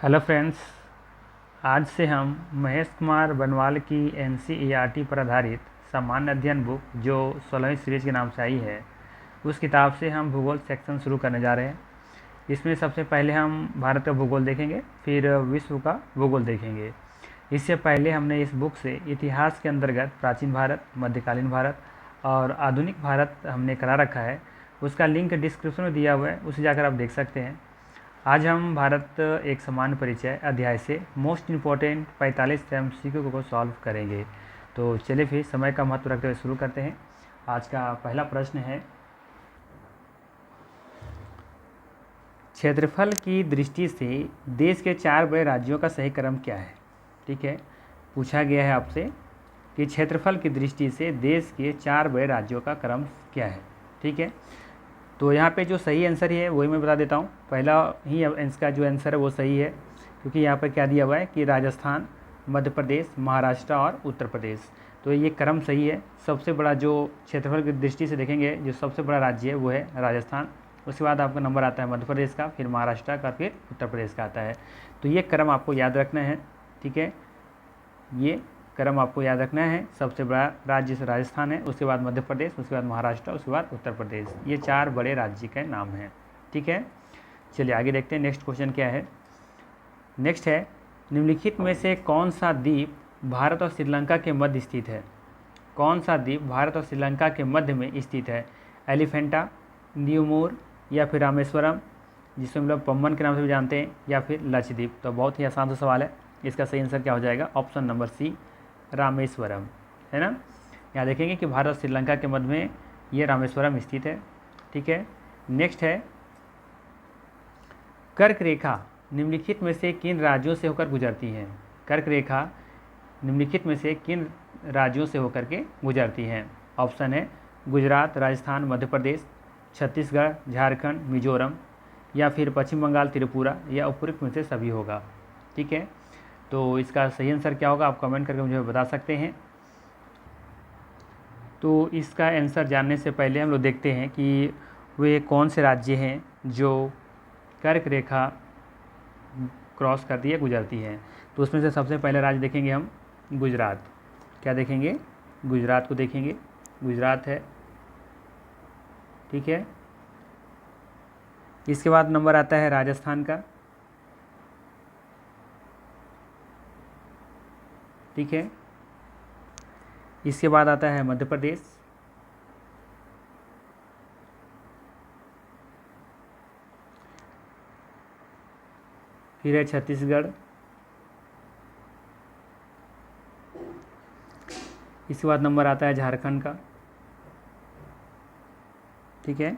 Hello friends, आज से हम महेश कुमार बनवाल की एनसीईआरटी पर आधारित सामान्य अध्ययन बुक जो 16वीं सीरीज के नाम से आई है, उस किताब से हम भूगोल सेक्शन शुरू करने जा रहे हैं। इसमें सबसे पहले हम भारत का भूगोल देखेंगे, फिर विश्व का भूगोल देखेंगे। इससे पहले हमने इस बुक से इतिहास के अंतर्गत प्राचीन भारत, मध्यकालीन भारत और आधुनिक भारत हमने करा रखा है। उसका लिंक डिस्क्रिप्शन में दिया हुआ है, उसे जाकर आप देख सकते हैं। आज हम भारत एक सामान्य परिचय अध्याय से मोस्ट इम्पॉर्टेंट 45 MCQ को सॉल्व करेंगे। तो चलिए फिर समय का महत्व रखते हुए शुरू करते हैं। आज का पहला प्रश्न है, क्षेत्रफल की दृष्टि से देश के 4 बड़े राज्यों का सही क्रम क्या है। ठीक है, पूछा गया है आपसे कि क्षेत्रफल की दृष्टि से देश के 4 बड़े राज्यों का क्रम क्या है। ठीक है, तो यहाँ पे जो सही आंसर है वही मैं बता देता हूँ। पहला ही इसका जो आंसर है वो सही है, क्योंकि यहाँ पर क्या दिया हुआ है कि राजस्थान, मध्य प्रदेश, महाराष्ट्र और उत्तर प्रदेश। तो ये क्रम सही है। सबसे बड़ा जो क्षेत्रफल की दृष्टि से देखेंगे, जो सबसे बड़ा राज्य है वो है राजस्थान। उसके बाद आपका नंबर आता है मध्य प्रदेश का, फिर महाराष्ट्र का, फिर उत्तर प्रदेश का आता है। तो ये क्रम आपको याद रखना है। ठीक है, ये क्रम आपको याद रखना है। सबसे बड़ा राज्य से राजस्थान है, उसके बाद मध्य प्रदेश, उसके बाद महाराष्ट्र, उसके बाद उत्तर प्रदेश। ये 4 बड़े राज्य के नाम हैं। ठीक है, चलिए आगे देखते हैं। नेक्स्ट क्वेश्चन क्या है। नेक्स्ट है, निम्नलिखित में से कौन सा द्वीप भारत और श्रीलंका के मध्य स्थित है। कौन सा द्वीप भारत और श्रीलंका के मध्य में स्थित है। एलिफेंटा, न्यूमोर या फिर रामेश्वरम, जिसको हम लोग पम्बन के नाम से भी जानते हैं, या फिर लक्षद्वीप। तो बहुत ही आसान सा सवाल है। इसका सही आंसर क्या हो जाएगा, ऑप्शन नंबर सी, रामेश्वरम, है ना। यहाँ देखेंगे कि भारत और श्रीलंका के मध्य में ये रामेश्वरम स्थित है। ठीक है, नेक्स्ट है, कर्क रेखा निम्नलिखित में से किन राज्यों से होकर गुजरती है। कर्क रेखा निम्नलिखित में से किन राज्यों से होकर के गुजरती है। ऑप्शन है गुजरात, राजस्थान, मध्य प्रदेश, छत्तीसगढ़, झारखंड, मिजोरम या फिर पश्चिम बंगाल, त्रिपुरा, या उपयुक्त में से सभी होगा। ठीक है, तो इसका सही आंसर क्या होगा आप कमेंट करके मुझे बता सकते हैं। तो इसका आंसर जानने से पहले हम लोग देखते हैं कि वे कौन से राज्य हैं जो कर्क रेखा क्रॉस करती है, गुजरती है। तो उसमें से सबसे पहले राज्य देखेंगे हम गुजरात। क्या देखेंगे, गुजरात को देखेंगे। गुजरात है। ठीक है, इसके बाद नंबर आता है राजस्थान का। ठीक है, इसके बाद आता है मध्य प्रदेश। फिर है छत्तीसगढ़। इसके बाद नंबर आता है झारखंड का। ठीक है,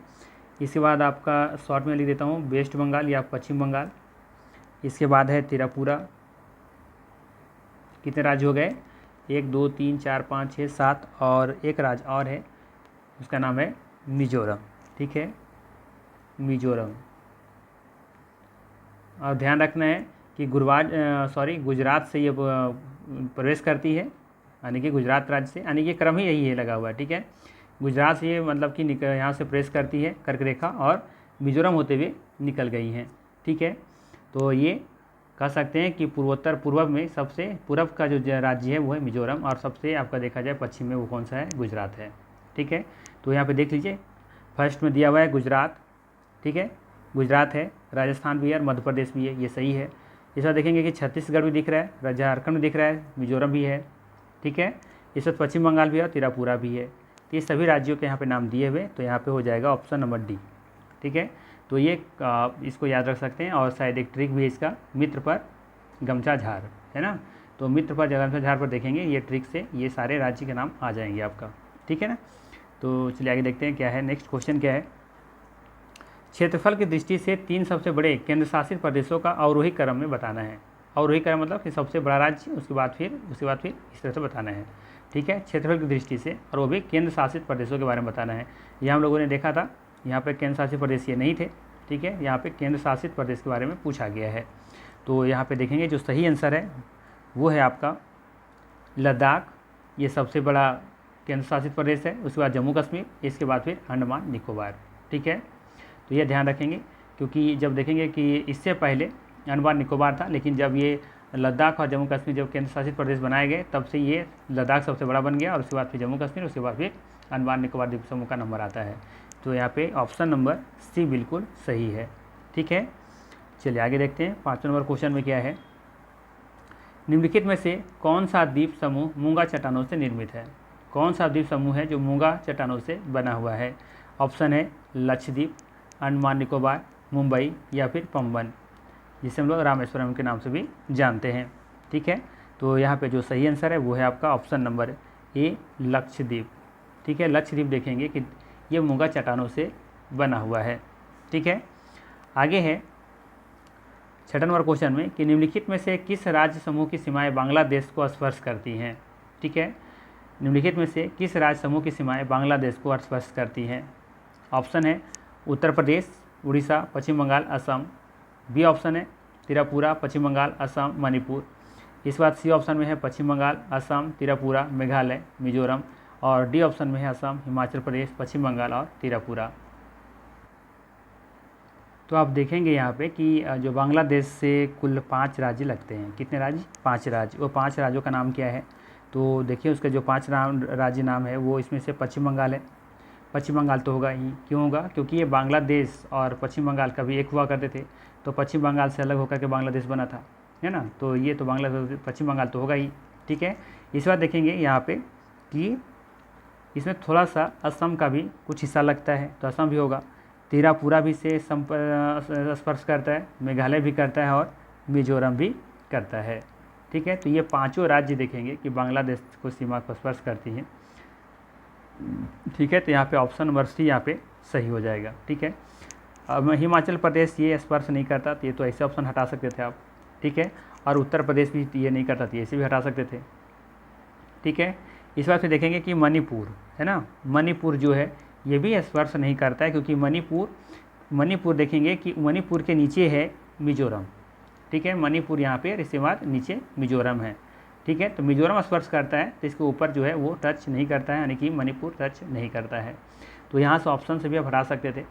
इसके बाद आपका शॉर्ट में लिख देता हूँ वेस्ट बंगाल या पश्चिम बंगाल। इसके बाद है त्रिपुरा। कितने राज्य हो गए, 1 2 3 4 5 6 7, और एक राज्य और है, उसका नाम है मिजोरम। ठीक है, मिजोरम। और ध्यान रखना है कि गुजरात से ये प्रवेश करती है, यानी कि गुजरात राज्य से, यानी कि क्रम ही यही है लगा हुआ है। ठीक है, गुजरात से ये मतलब कि यहाँ से प्रवेश करती है कर्क रेखा, और मिजोरम होते हुए निकल गई हैं। ठीक है, तो ये कह सकते हैं कि पूर्व में सबसे पूर्व का जो राज्य है वो है मिजोरम, और सबसे आपका देखा जाए पश्चिम में वो कौन सा है, गुजरात है। ठीक है, तो यहाँ पे देख लीजिए, फर्स्ट में दिया हुआ है गुजरात। ठीक है, गुजरात है, राजस्थान भी है और मध्य प्रदेश भी है, ये सही है। इस बार देखेंगे कि छत्तीसगढ़ भी दिख रहा है, झारखंड भी दिख रहा है, मिजोरम भी है। ठीक है, इस वक्त पश्चिम बंगाल भी है और त्रिपुरा भी है। तो ये सभी राज्यों के यहाँ पे नाम दिए हुए, तो यहाँ पे हो जाएगा ऑप्शन नंबर डी। ठीक है, तो ये इसको याद रख सकते हैं। और शायद एक ट्रिक भी है इसका, मित्र पर गमछा झार, है ना। तो मित्र पर गमछा झार पर देखेंगे, ये ट्रिक से ये सारे राज्य के नाम आ जाएंगे आपका। ठीक है ना, तो चलिए आगे देखते हैं क्या है। नेक्स्ट क्वेश्चन क्या है, क्षेत्रफल की दृष्टि से 3 सबसे बड़े केंद्र शासित प्रदेशों का अवरोही क्रम में बताना है। अवरोही क्रम मतलब कि सबसे बड़ा राज्य, उसके बाद फिर इस तरह से बताना है। ठीक है, क्षेत्रफल की दृष्टि से, और वो भी केंद्र शासित प्रदेशों के बारे में बताना है। ये हम लोगों ने देखा था, यहाँ पे केंद्र शासित प्रदेश ये नहीं थे। ठीक है, यहाँ पे केंद्र शासित प्रदेश के बारे में पूछा गया है। तो यहाँ पे देखेंगे जो सही आंसर है वो है आपका लद्दाख। ये सबसे बड़ा केंद्र शासित प्रदेश है। उसके बाद जम्मू कश्मीर, इसके बाद फिर अंडमान निकोबार। ठीक है, तो ये ध्यान रखेंगे, क्योंकि जब देखेंगे कि इससे पहले अंडमान निकोबार था, लेकिन जब ये लद्दाख और जम्मू कश्मीर जब केंद्र शासित प्रदेश बनाए गए तब से ये लद्दाख सबसे बड़ा बन गया, और उसके बाद फिर जम्मू कश्मीर, उसके बाद फिर अंडमान निकोबार द्वीप समूह का नंबर आता है। तो यहाँ पे ऑप्शन नंबर सी बिल्कुल सही है। ठीक है, चलिए आगे देखते हैं। 5वें नंबर क्वेश्चन में क्या है, निम्नलिखित में से कौन सा द्वीप समूह मूंगा चट्टानों से निर्मित है? कौन सा द्वीप समूह है जो मूंगा चट्टानों से बना हुआ है? ऑप्शन है लक्षद्वीप, अंडमान निकोबार, मुंबई या फिर पंबन, जिसे हम लोग रामेश्वरम के नाम से भी जानते हैं। ठीक है, तो यहाँ पे जो सही आंसर है वो है आपका ऑप्शन नंबर ए लक्षद्वीप। ठीक है, लक्षद्वीप देखेंगे कि ये मूंगा चट्टानों से बना हुआ है। ठीक है, आगे है 6 नंबर क्वेश्चन में कि निम्नलिखित में से किस राज्य समूह की सीमाएं बांग्लादेश को स्पर्श करती हैं? ठीक है, निम्नलिखित में से किस राज्य समूह की सीमाएं बांग्लादेश को स्पर्श करती हैं? ऑप्शन है उत्तर प्रदेश, उड़ीसा, पश्चिम बंगाल, असम। बी ऑप्शन है त्रिपुरा, पश्चिम बंगाल, असम, मणिपुर। इस बात सी ऑप्शन में है पश्चिम बंगाल, असम, त्रिपुरा, मेघालय, मिजोरम, और डी ऑप्शन में है असम, हिमाचल प्रदेश, पश्चिम बंगाल और त्रिपुरा। तो आप देखेंगे यहाँ पे कि जो बांग्लादेश से कुल 5 राज्य लगते हैं। कितने राज्य? 5 राज्य। वो 5 राज्यों का नाम क्या है? तो देखिए उसका जो 5 राज्य नाम है वो इसमें से पश्चिम बंगाल है। पश्चिम बंगाल तो होगा ही, क्यों होगा? क्योंकि ये बांग्लादेश और पश्चिम बंगाल कभी एक हुआ करते थे, तो पश्चिम बंगाल से अलग होकर के बांग्लादेश बना था, है ना। तो ये तो बांग्लादेश पश्चिम बंगाल तो होगा ही। ठीक है, इस बार देखेंगे यहाँ पे कि इसमें थोड़ा सा असम का भी कुछ हिस्सा लगता है, तो असम भी होगा। त्रिपुरा भी से स्पर्श करता है, मेघालय भी करता है और मिजोरम भी करता है। ठीक है, तो ये 5 राज्य देखेंगे कि बांग्लादेश को सीमा को स्पर्श करती हैं। ठीक है, तो यहाँ पे ऑप्शन नंबर सी यहाँ पे सही हो जाएगा। ठीक है, अब हिमाचल प्रदेश ये स्पर्श नहीं करता, तो ये तो ऐसे ऑप्शन हटा सकते थे आप। ठीक है, और उत्तर प्रदेश भी ये नहीं करता, तो ऐसे भी हटा सकते थे। ठीक है, इस बार फिर देखेंगे कि मणिपुर है ना, मणिपुर जो है ये भी स्पर्श नहीं करता है, क्योंकि मणिपुर देखेंगे कि मणिपुर के नीचे है मिजोरम। ठीक है, मणिपुर यहाँ पे इसके बाद नीचे मिजोरम है। ठीक है, तो मिजोरम स्पर्श करता है, तो इसके ऊपर जो है वो टच नहीं करता है, यानी कि मणिपुर टच नहीं करता है। तो यहाँ से ऑप्शन से भी आप हटा सकते थे।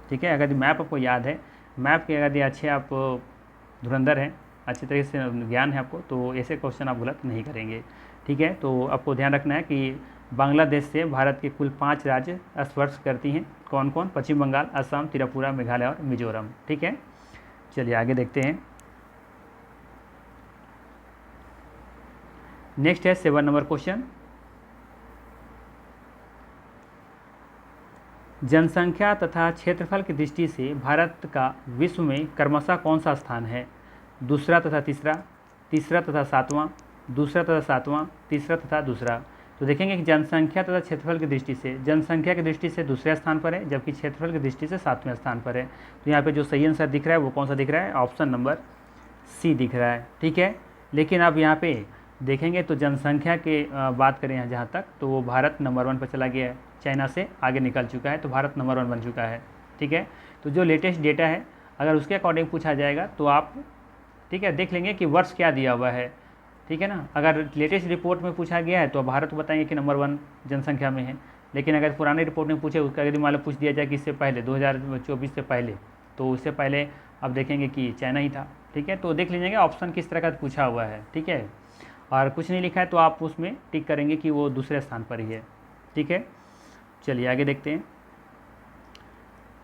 ठीक है, अगर मैप आपको याद है, मैप के अगर अच्छे आप धुरंधर हैं, अच्छी तरीके से ज्ञान है आपको, तो ऐसे क्वेश्चन आप गलत नहीं करेंगे। ठीक है, तो आपको ध्यान रखना है कि बांग्लादेश से भारत के कुल 5 राज्य स्पर्श करती हैं। कौन कौन? पश्चिम बंगाल, असम, त्रिपुरा, मेघालय और मिजोरम। ठीक है, चलिए आगे देखते हैं। नेक्स्ट है 7 नंबर क्वेश्चन, जनसंख्या तथा क्षेत्रफल की दृष्टि से भारत का विश्व में क्रमशः कौन सा स्थान है? दूसरा तथा तीसरा, तीसरा तथा सातवां, दूसरा तथा सातवां, तीसरा तथा दूसरा। तो देखेंगे कि जनसंख्या तथा क्षेत्रफल की दृष्टि से, जनसंख्या की दृष्टि से दूसरे स्थान पर है, जबकि क्षेत्रफल की दृष्टि से 7वें स्थान पर है। तो यहाँ पे जो सही आंसर दिख रहा है वो कौन सा दिख रहा है? ऑप्शन नंबर सी दिख रहा है। ठीक है, लेकिन अब यहाँ पे देखेंगे तो जनसंख्या के बात करें यहाँ जहाँ तक, तो वो भारत नंबर 1 पर चला गया है, चाइना से आगे निकल चुका है, तो भारत नंबर 1 बन चुका है। ठीक है, तो जो लेटेस्ट डेटा है अगर उसके अकॉर्डिंग पूछा जाएगा तो आप ठीक है देख लेंगे कि वर्ष क्या दिया हुआ है। ठीक है ना, अगर लेटेस्ट रिपोर्ट में पूछा गया है तो भारत बताएंगे कि नंबर 1 जनसंख्या में है, लेकिन अगर पुरानी रिपोर्ट में पूछे, उसका यदि मान लो पूछ दिया जाए कि इससे पहले 2024 से पहले, तो उससे पहले अब देखेंगे कि चाइना ही था। ठीक है, तो देख लीजिएगा ऑप्शन किस तरह का पूछा हुआ है। ठीक है, और कुछ नहीं लिखा है तो आप उसमें टिक करेंगे कि वो दूसरे स्थान पर ही है। ठीक है, चलिए आगे देखते हैं।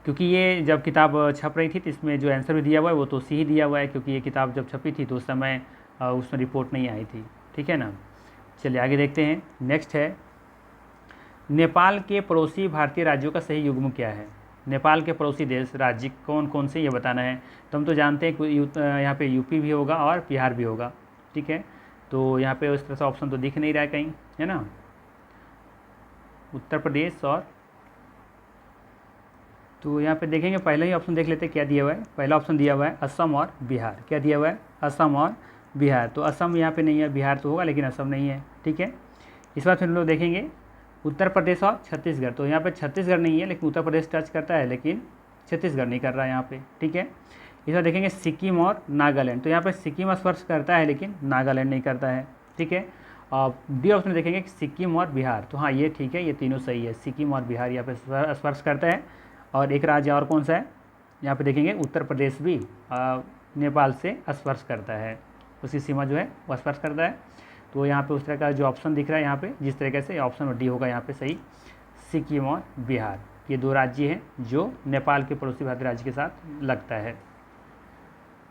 क्योंकि ये जब किताब छप रही थी तो इसमें जो आंसर भी दिया हुआ है वो तो सी ही दिया हुआ है, क्योंकि ये किताब जब छपी थी तो उस समय उसमें रिपोर्ट नहीं आई थी। ठीक है ना, चलिए आगे देखते हैं। नेक्स्ट है, नेपाल के पड़ोसी भारतीय राज्यों का सही युग्म क्या है? नेपाल के पड़ोसी देश राज्य कौन कौन से ये बताना है। तो हम तो जानते हैं यहाँ पे यूपी भी होगा और बिहार भी होगा। ठीक है, तो यहाँ पे उस तरह से ऑप्शन तो दिख नहीं रहा है कहीं, है ना। उत्तर प्रदेश और, तो यहाँ पे देखेंगे पहले ही ऑप्शन देख लेते हैं क्या दिया हुआ है। पहला ऑप्शन दिया हुआ है असम और बिहार। क्या दिया हुआ है? असम और बिहार। तो असम यहाँ पे नहीं है, बिहार तो होगा लेकिन असम नहीं है। ठीक है, इस बार फिर हम लोग देखेंगे उत्तर प्रदेश और छत्तीसगढ़। तो यहाँ पे छत्तीसगढ़ नहीं है लेकिन उत्तर प्रदेश टच करता है, लेकिन छत्तीसगढ़ नहीं कर रहा है यहाँ पे। ठीक है, इस बार देखेंगे सिक्किम और नागालैंड। तो यहाँ पे सिक्किम स्पर्श करता है लेकिन नागालैंड नहीं करता है। ठीक है, और डी ऑप्शन देखेंगे कि सिक्किम और बिहार। तो हाँ ये ठीक है, ये तीनों सही है, सिक्किम और बिहार यहाँ पे स्पर्श करता है। और एक राज्य और कौन सा है यहाँ पे देखेंगे, उत्तर प्रदेश भी नेपाल से स्पर्श करता है, उसकी सीमा जो है वो स्पर्श करता है। तो यहाँ पे उस तरह का जो ऑप्शन दिख रहा है यहाँ पे जिस तरीके से, ऑप्शन डी होगा यहाँ पे सही, सिक्किम और बिहार, ये 2 राज्य हैं जो नेपाल के पड़ोसी भारतीय राज्य के साथ लगता है।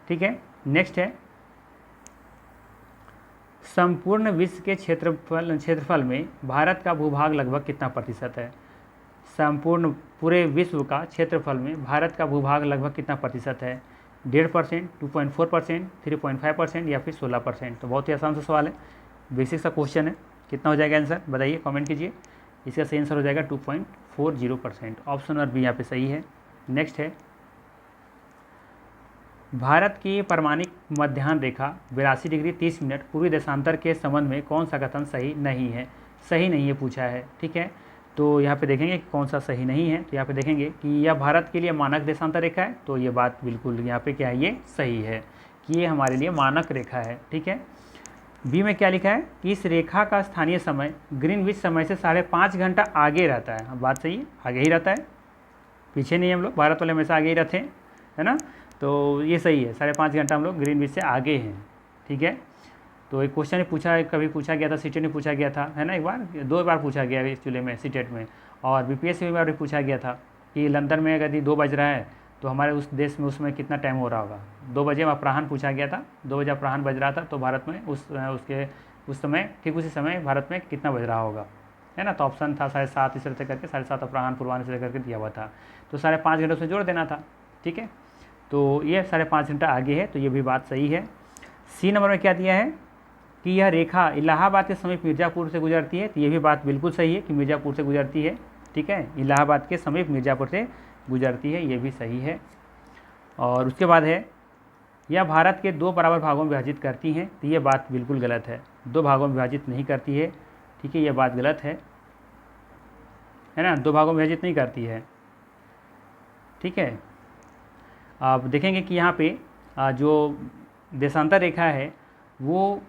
ठीक है, नेक्स्ट है संपूर्ण विश्व के क्षेत्रफल में भारत का भूभाग लगभग कितना प्रतिशत है। संपूर्ण पूरे विश्व का क्षेत्रफल में भारत का भूभाग लगभग कितना प्रतिशत है। 1.5%, 2.4%, 3.5% या फिर 16%। तो बहुत ही आसान सा सवाल है, बेसिक सा क्वेश्चन है। कितना हो जाएगा आंसर बताइए, कमेंट कीजिए। इसका सही आंसर हो जाएगा 2.40%। ऑप्शन नंबर बी यहाँ पे सही है। नेक्स्ट है भारत की परमाणिक मध्याह्न रेखा 82 डिग्री 30 मिनट पूर्वी देशांतर के संबंध में कौन सा कथन सही नहीं है। सही नहीं है पूछा है, ठीक है। तो यहाँ पे देखेंगे कि कौन सा सही नहीं है। तो यहाँ पे देखेंगे कि यह भारत के लिए मानक देशांतर रेखा है, तो ये बात बिल्कुल यहाँ पे क्या है, ये सही है कि ये हमारे लिए मानक रेखा है, ठीक है। बी में क्या लिखा है कि इस रेखा का स्थानीय समय ग्रीनविच समय से 5.5 घंटा आगे रहता है। बात सही है, आगे ही रहता है, पीछे नहीं हम लोग, भारत वाले हमेशा आगे ही रहते हैं, है ना। तो ये सही है, 5.5 घंटा हम लोग ग्रीनविच से आगे हैं, ठीक है। तो एक क्वेश्चन कभी पूछा गया था, सीटेट में पूछा गया था, है ना, एक बार 2 बार पूछा गया एक्चुअली में सीटेट में, और बीपीएससी में बार भी पूछा गया था कि लंदन में अगर 2 बज रहा है तो हमारे उस देश में उसमें कितना टाइम हो रहा होगा। 2 बजे अपराह्न पूछा गया था, 2 बजे अपराह्न बज रहा था, तो भारत में उस समय ठीक उसी समय भारत में कितना बज रहा होगा, है ना। तो ऑप्शन था 7:30 इस तरह से करके, 7:30 अपराह्न पूर्वाह्न से करके दिया हुआ था। तो 5.5 घंटे उसमें जोड़ देना था, ठीक है। तो ये 5.5 घंटा आगे है, तो ये भी बात सही है। सी नंबर में क्या दिया है कि यह रेखा इलाहाबाद के समीप मिर्ज़ापुर से गुजरती है, तो ये भी बात बिल्कुल सही है कि मिर्ज़ापुर से गुजरती है, ठीक है। इलाहाबाद के समीप मिर्ज़ापुर से गुजरती है, ये भी सही है। और उसके बाद है यह भारत के 2 बराबर भागों में विभाजित करती हैं, तो ये बात बिल्कुल गलत है, 2 भागों में विभाजित नहीं करती है, ठीक है, ये बात गलत है ना, 2 भागों में विभाजित नहीं करती है, ठीक है। आप देखेंगे कि यहाँ पे जो देशांतर रेखा है वो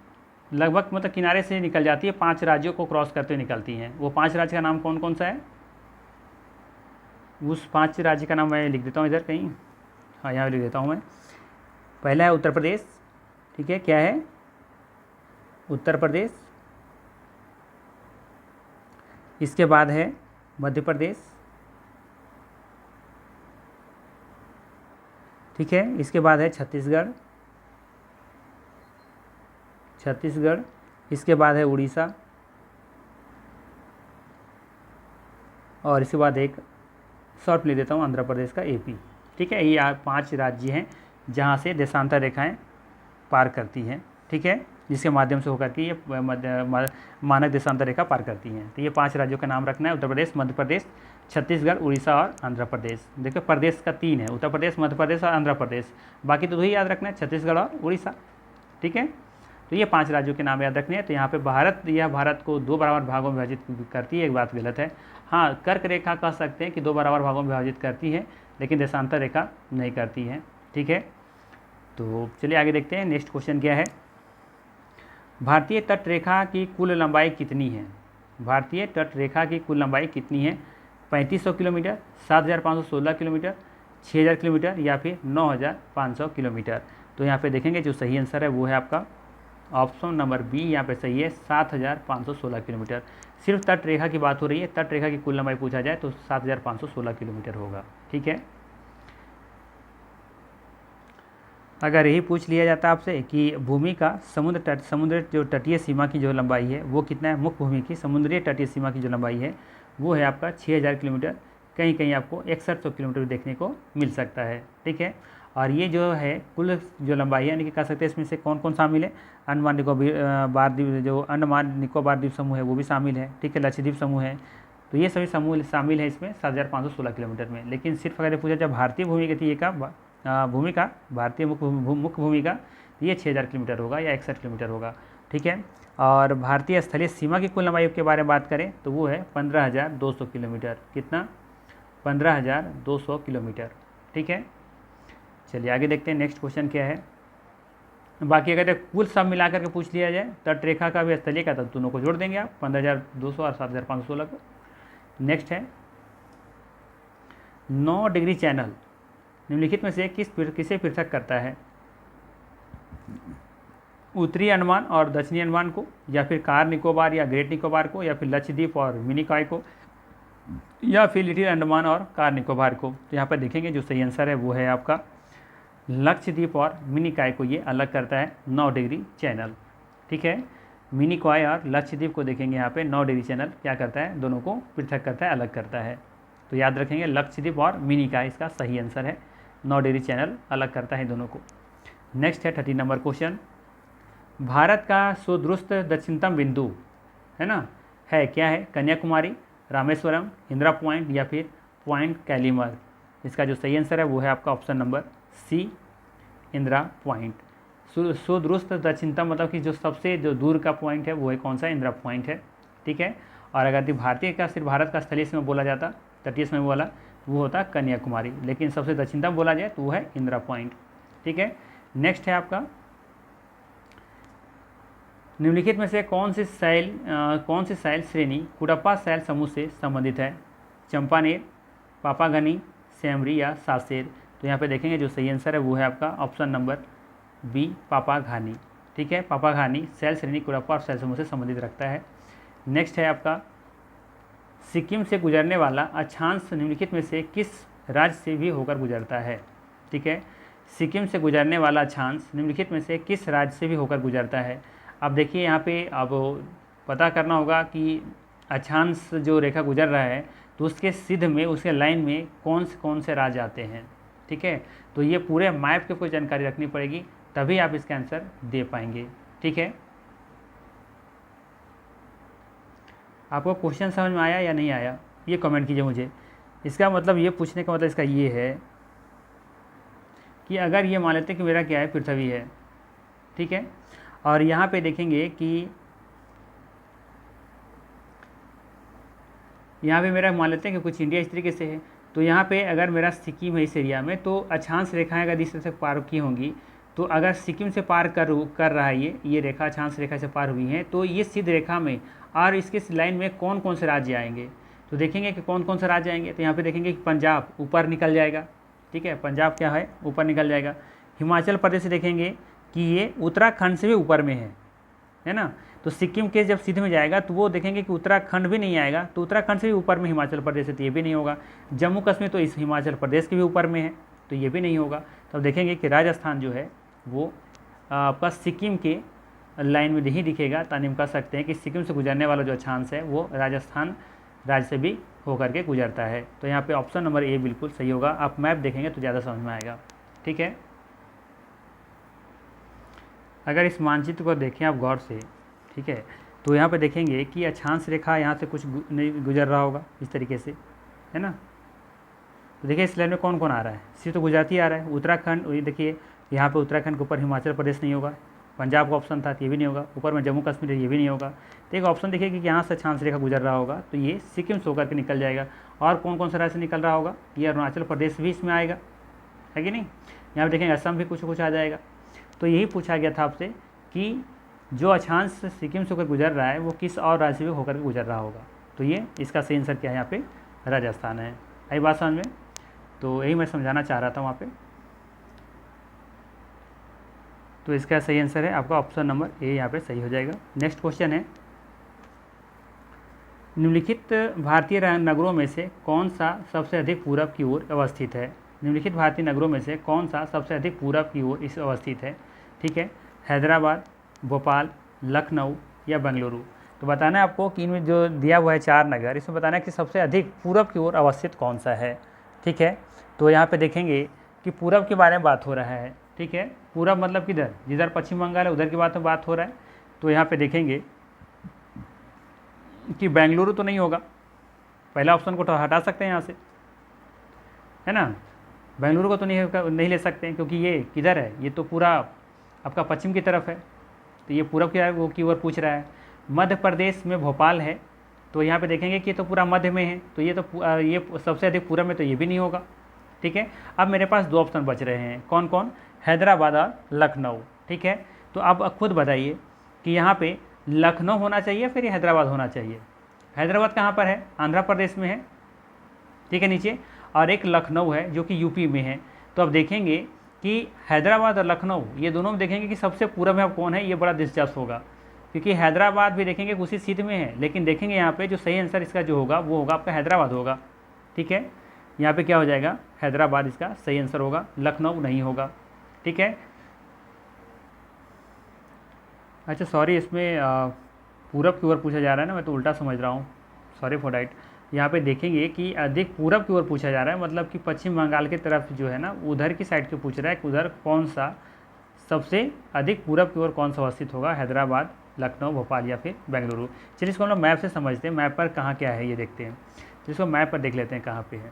लगभग मतलब किनारे से निकल जाती है, 5 राज्यों को क्रॉस करते हुए निकलती हैं। वो 5 राज्य का नाम कौन कौन सा है, उस 5 राज्य का नाम मैं लिख देता हूँ इधर कहीं, हाँ यहाँ लिख देता हूँ मैं। पहला है उत्तर प्रदेश, ठीक है, क्या है, उत्तर प्रदेश। इसके बाद है मध्य प्रदेश, ठीक है। इसके बाद है छत्तीसगढ़, इसके बाद है उड़ीसा, और इसके बाद एक शॉर्ट ले देता हूँ आंध्र प्रदेश का एपी, ठीक है। ये 5 राज्य हैं जहाँ से देशांतर रेखाएं पार करती हैं, ठीक है, जिसके माध्यम से होकर के ये मानक देशांतर रेखा पार करती हैं। तो ये 5 राज्यों का नाम रखना है, उत्तर प्रदेश, मध्य प्रदेश, छत्तीसगढ़, उड़ीसा और आंध्र प्रदेश। देखो प्रदेश का 3 है, उत्तर प्रदेश, मध्य प्रदेश और आंध्र प्रदेश, बाकी तो 2 ही याद रखना है, छत्तीसगढ़ और उड़ीसा, ठीक है। तो ये 5 राज्यों के नाम याद रखने हैं। तो यहाँ पे भारत को 2 बराबर भागों में विभाजित करती है, एक बात गलत है। हाँ, कर्क रेखा कह सकते हैं कि 2 बराबर भागों में विभाजित करती है, लेकिन देशांतर रेखा नहीं करती है, ठीक है। तो चलिए आगे देखते हैं, नेक्स्ट क्वेश्चन क्या है। भारतीय तट रेखा की कुल लंबाई कितनी है। भारतीय तट रेखा की कुल लंबाई कितनी है, 3500 किलोमीटर, 7516 किलोमीटर, 6000 किलोमीटर या फिर 9500 किलोमीटर। तो यहाँ पे देखेंगे जो सही आंसर है वो है आपका ऑप्शन नंबर बी, यहाँ पे सही है 7516 किलोमीटर। सिर्फ तट रेखा की बात हो रही है, तट रेखा की कुल लंबाई पूछा जाए तो 7516 किलोमीटर होगा, ठीक है। अगर यही पूछ लिया जाता आपसे कि भूमि का समुद्र जो तटीय सीमा की जो लंबाई है वो कितना है, मुख्य भूमि की समुद्रीय तटीय सीमा की जो लंबाई है वो है आपका 6000 किलोमीटर, कहीं कहीं आपको 6100 किलोमीटर देखने को मिल सकता है, ठीक है। और ये जो है कुल जो लंबाई है, यानी कि कह सकते हैं इसमें से कौन कौन शामिल है, अंडमान निकोबार द्वीप, जो अंडमान निकोबार द्वीप समूह है वो भी शामिल है, ठीक है, लक्षद्वीप समूह है, तो ये सभी समूह शामिल है इसमें 7516 किलोमीटर में। लेकिन सिर्फ अगर पूछा जाए भारतीय भूमि की भूमि का भारतीय मुख्य भूमि का ये 6000 किलोमीटर होगा या 61 किलोमीटर होगा, ठीक है। और भारतीय स्थलीय सीमा की कुल लंबाई के बारे में बात करें तो वो है 15200 किलोमीटर, कितना, 15200 किलोमीटर, ठीक है। चलिए आगे देखते हैं नेक्स्ट क्वेश्चन क्या है। बाकी अगर कुल सब मिलाकर के पूछ लिया जाए तट रेखा का भी स्थलीय का, तो दोनों को जोड़ देंगे आप 15200 और 7516 को। नेक्स्ट है 9 डिग्री चैनल निम्नलिखित में से किसे पृथक करता है। उत्तरी अंडमान और दक्षिणी अंडमान को, या फिर कार निकोबार या ग्रेट निकोबार को, या फिर लक्षद्वीप और मिनिकॉय को, या फिर लिटिल अंडमान और कार निकोबार को। तो यहाँ पर देखेंगे जो सही आंसर है वो है आपका लक्षद्वीप और मिनिकॉय को ये अलग करता है 9 डिग्री चैनल। ठीक है, मिनिकॉय और लक्षद्वीप को देखेंगे यहाँ पे 9 डिग्री चैनल क्या करता है, दोनों को पृथक करता है, अलग करता है। तो याद रखेंगे लक्षद्वीप और मिनिकॉय इसका सही आंसर है, 9 डिग्री चैनल अलग करता है दोनों को। नेक्स्ट है 30 नंबर क्वेश्चन, भारत का सुदूरस्थ दक्षिणतम बिंदु है ना है क्या है, कन्याकुमारी, रामेश्वरम, इंदिरा पॉइंट या फिर पॉइंट कैलीमर। इसका जो सही आंसर है वो है आपका option number C, Indira Point. सुदूरस्थ दक्षिणतम मतलब कि जो सबसे जो दूर का पॉइंट है वो है कौन सा, इंदिरा पॉइंट है। ठीक है, और अगर भारतीय का सिर्फ भारत का स्थलीय में बोला जाता, तटीय में बोला, वो होता कन्याकुमारी, लेकिन सबसे दक्षिणतम बोला जाए तो वो है इंदिरा पॉइंट। ठीक है, नेक्स्ट है आपका, निम्नलिखित में से कौन सी शैल श्रेणी कुडप्पा शैल समूह से संबंधित है, चंपानेर, पापागनी, सैमरी या सासेर। तो यहाँ पे देखेंगे जो सही आंसर है वो है आपका ऑप्शन नंबर बी, पापाघानी। ठीक है, पापाघानी शैल श्रेणी कुडप्पा और शैल समूह से संबंधित रखता है। नेक्स्ट है आपका, सिक्किम से गुजरने वाला अक्षांश निम्नलिखित में से किस राज्य से भी होकर गुजरता है। ठीक है, सिक्किम से गुजरने वाला अक्षांश निम्नलिखित में से किस राज्य से भी होकर गुजरता है। अब देखिए यहाँ पे अब पता करना होगा कि अक्षांश जो रेखा गुजर रहा है तो उसके सिद्ध में, उसके लाइन में कौन से राज्य आते हैं। ठीक है, तो ये पूरे मैप के कोई जानकारी रखनी पड़ेगी तभी आप इसका आंसर दे पाएंगे। ठीक है, आपको क्वेश्चन समझ में आया या नहीं आया ये कमेंट कीजिए मुझे। इसका मतलब ये पूछने का मतलब इसका ये है कि अगर ये मान लेते हैं कि मेरा क्या है, पृथ्वी है। ठीक है, और यहाँ पे देखेंगे कि यहाँ पे मेरा मान लेते हैं कि कुछ इंडिया इस तरीके से है, तो यहाँ पे अगर मेरा सिक्किम है इस एरिया में, तो अक्षांश रेखाएं अगर इस तरह से पार की होंगी, तो अगर सिक्किम से पार कर रहा है ये रेखा अक्षांश रेखा से पार हुई है, तो ये सिद्ध रेखा में और इसके लाइन में कौन कौन से राज्य आएंगे। तो देखेंगे कि कौन कौन से राज्य आएंगे, तो यहाँ पे देखेंगे कि पंजाब ऊपर निकल जाएगा। ठीक है, पंजाब क्या है, ऊपर निकल जाएगा। हिमाचल प्रदेश से देखेंगे कि ये उत्तराखंड से भी ऊपर में है ना। तो सिक्किम के जब सिद्ध में जाएगा तो वो देखेंगे कि उत्तराखंड भी नहीं आएगा, तो उत्तराखंड से भी ऊपर में हिमाचल प्रदेश है, तो ये भी नहीं होगा। जम्मू कश्मीर तो इस हिमाचल प्रदेश के भी ऊपर में है, तो ये भी नहीं होगा। तब देखेंगे कि राजस्थान जो है वो आपका सिक्किम के लाइन में नहीं दिखेगा, तो हम कह सकते हैं कि सिक्किम से गुजरने वाला जो अक्षांश है वो राजस्थान राज्य से भी होकर के गुजरता है। तो यहाँ पे ऑप्शन नंबर ए बिल्कुल सही होगा। आप मैप देखेंगे तो ज़्यादा समझ में आएगा। ठीक है, अगर इस मानचित्र को देखें आप गौर से, ठीक है, तो यहाँ पे देखेंगे कि अक्षांश रेखा यहाँ से कुछ नहीं गुजर रहा होगा इस तरीके से, है ना। तो देखिए इस लाइन में कौन कौन आ रहा है, सिर्फ तो गुजराती आ रहा है, उत्तराखंड, ये देखिए यहाँ पे उत्तराखंड के ऊपर हिमाचल प्रदेश नहीं होगा, पंजाब का ऑप्शन था तो ये भी नहीं होगा, ऊपर में जम्मू कश्मीर ये भी नहीं होगा। तो एक ऑप्शन देखिए कि यहाँ से अक्षांश रेखा गुजर रहा होगा, तो ये सिक्किम से होकर के निकल जाएगा। और कौन कौन सा राज्य से निकल रहा होगा, ये अरुणाचल प्रदेश भी इसमें आएगा, है कि नहीं। यहाँ पर देखेंगे असम भी कुछ आ जाएगा। तो यही पूछा गया था आपसे कि जो अक्षांश सिक्किम से होकर गुजर रहा है वो किस और राज्य से होकर गुजर रहा होगा। तो ये इसका सही आंसर क्या है, यहाँ पे राजस्थान है। आई बात समझ में। तो यही मैं समझाना चाह रहा था वहाँ पे। तो इसका सही आंसर है आपका ऑप्शन नंबर ए, यहाँ पे सही हो जाएगा। नेक्स्ट क्वेश्चन है, निम्नलिखित भारतीय नगरों में से कौन सा सबसे अधिक पूरब की ओर अवस्थित है। निम्नलिखित भारतीय नगरों में से कौन सा सबसे अधिक पूरब की ओर इस अवस्थित है। ठीक है, हैदराबाद, भोपाल, लखनऊ या बेंगलुरु। तो बताना है आपको कि इनमें जो दिया हुआ है 4 नगर, इसमें बताना है कि सबसे अधिक पूरब की ओर अवस्थित कौन सा है। ठीक है, तो यहाँ पे देखेंगे कि पूरब के बारे में बात हो रहा है। ठीक है, पूरब मतलब किधर, जिधर पश्चिम बंगाल है उधर की बात हो रहा है। तो यहाँ पे देखेंगे कि बेंगलुरु तो नहीं होगा, पहला ऑप्शन को तो हटा सकते हैं यहाँ से, है ना। बेंगलुरु को तो नहीं ले सकते हैं क्योंकि ये किधर है, ये तो पूरा आपका पश्चिम की तरफ है, तो ये पूरब की ओर पूछ रहा है। मध्य प्रदेश में भोपाल है, तो यहाँ पे देखेंगे कि ये तो पूरा मध्य में है, तो ये सबसे अधिक पूरब में, तो ये भी नहीं होगा। ठीक है, अब मेरे पास 2 ऑप्शन बच रहे हैं, कौन कौन, हैदराबाद और लखनऊ। ठीक है, तो अब खुद बताइए कि यहाँ पे लखनऊ होना चाहिए फिर हैदराबाद होना चाहिए। हैदराबाद कहाँ पर है, आंध्र प्रदेश में है। ठीक है, नीचे, और एक लखनऊ है जो कि यूपी में है। तो अब देखेंगे कि हैदराबाद और लखनऊ ये दोनों में देखेंगे कि सबसे पूरब में अब कौन है, ये बड़ा दिलचस्प होगा, क्योंकि हैदराबाद भी देखेंगे कि उसी सीट में है, लेकिन देखेंगे यहाँ पे जो सही आंसर इसका जो होगा वो होगा आपका हैदराबाद होगा। ठीक है, यहाँ पे क्या हो जाएगा, हैदराबाद इसका सही आंसर होगा, लखनऊ नहीं होगा। ठीक है, अच्छा सॉरी, इसमें पूरब की ओर पूछा जा रहा है ना, मैं तो उल्टा समझ रहा हूँ, सॉरी फॉर डैट। यहाँ पे देखेंगे कि अधिक पूरब की ओर पूछा जा रहा है, मतलब कि पश्चिम बंगाल की तरफ जो है ना, उधर की साइड से पूछ रहा है कि उधर कौन सा सबसे अधिक पूरब की ओर कौन सा अवस्थित होगा, हैदराबाद, लखनऊ, भोपाल या फिर बेंगलुरु। चलिए इसको हम लोग मैप से समझते हैं, मैप पर कहाँ क्या है ये देखते हैं। तो इसको मैप पर देख लेते हैं कहाँ पे है।